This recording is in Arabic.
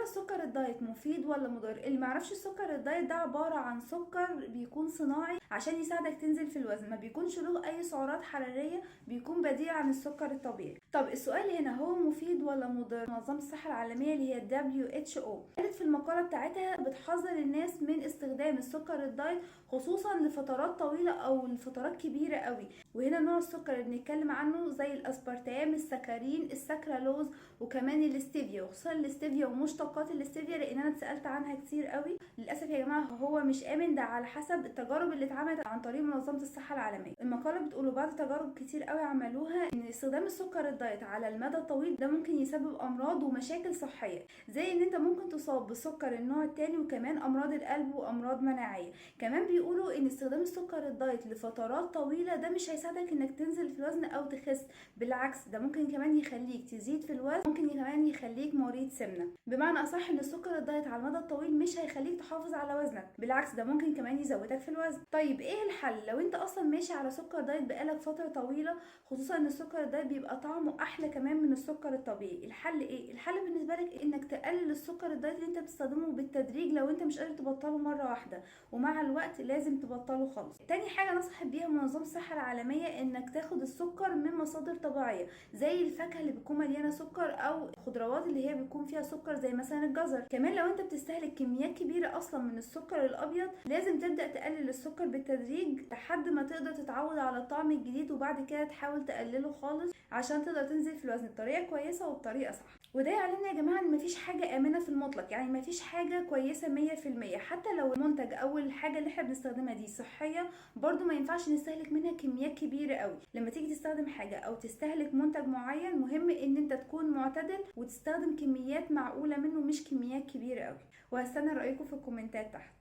السكر الدايت مفيد ولا مضر؟ اللي معرفش السكر الدايت ده عبارة عن سكر بيكون صناعي عشان يساعدك تنزل في الوزن، ما بيكونش له اي سعرات حرارية، بيكون بديل عن السكر الطبيعي. طب السؤال هنا، هو مفيد ولا مضر؟ منظمة الصحة العالمية اللي هي WHO قالت في المقالة بتاعتها بتحذر الناس من استخدام السكر الدايت خصوصا لفترات طويلة او لفترات كبيرة قوي. وهنا نوع السكر اللي بنتكلم عنه زي الاسبرتام، السكرين، السكرالوز، وكمان الاستيفيا، وخصوصا الاستيفيا ومشتقات الاستيفيا لان انا اتسالت عنها كتير قوي. للاسف يا جماعه هو مش امن، ده على حسب التجارب اللي اتعملت عن طريق منظمه الصحه العالميه. المقاله بتقول بعد تجارب كتير قوي عملوها ان استخدام السكر الدايت على المدى الطويل ده ممكن يسبب امراض ومشاكل صحيه، زي ان انت ممكن تصاب بسكر النوع الثاني وكمان امراض القلب وامراض مناعيه. كمان بيقولوا ان استخدام السكر الدايت لفترات طويله ده مش هيساعدك انك تنزل في الوزن او تخس، بالعكس ده ممكن كمان يخليك تزيد في الوزن، ممكن كمان يخليك مريض سمنه. بمعنى اصح ان السكر الدايت على المدى الطويل مش هيخليك تحافظ على وزنك، بالعكس ده ممكن كمان يزودك في الوزن. طيب ايه الحل لو انت اصلا ماشي على سكر دايت بقالك فتره طويله، خصوصا ان السكر الدايت بيبقى طعمه احلى كمان من السكر الطبيعي؟ الحل ايه؟ الحل بالنسبه لك انك تقلل السكر الدايت اللي انت بتستخدمه بالتدريج لو انت مش قادر تبطله مره واحده، ومع الوقت لازم تبطله خالص. تاني حاجه نصحت بيها منظمه الصحه العالميه انك تاخد السكر من مصادر طبيعيه زي الفاكهه اللي بتكون مليانه سكر او الخضروات اللي هي بيكون فيها سكر زي مثلا الجزر. كمان لو انت بتستهلك كميات كبيره اصلا من السكر الابيض لازم تبدا تقلل السكر بالتدريج لحد ما تقدر تتعود على الطعم الجديد، وبعد كده تحاول تقلله خالص عشان تقدر تنزل في الوزن بطريقه كويسه وبطريقه صح. وده يعلمنا يا جماعه ان مفيش حاجه امنه في المطلق، يعني مفيش حاجه كويسه 100%. حتى لو المنتج او الحاجه اللي احنا بنستخدمها دي صحيه، برضو ما ينفعش نستهلك منها كميات كبيره قوي. لما تيجي تستخدم حاجه او تستهلك منتج معين مهم ان انت تكون معتدل وتستخدم كميات معقوله منه مش كميات كبيره قوي. وهستنى رايكم في الكومنتات تحت.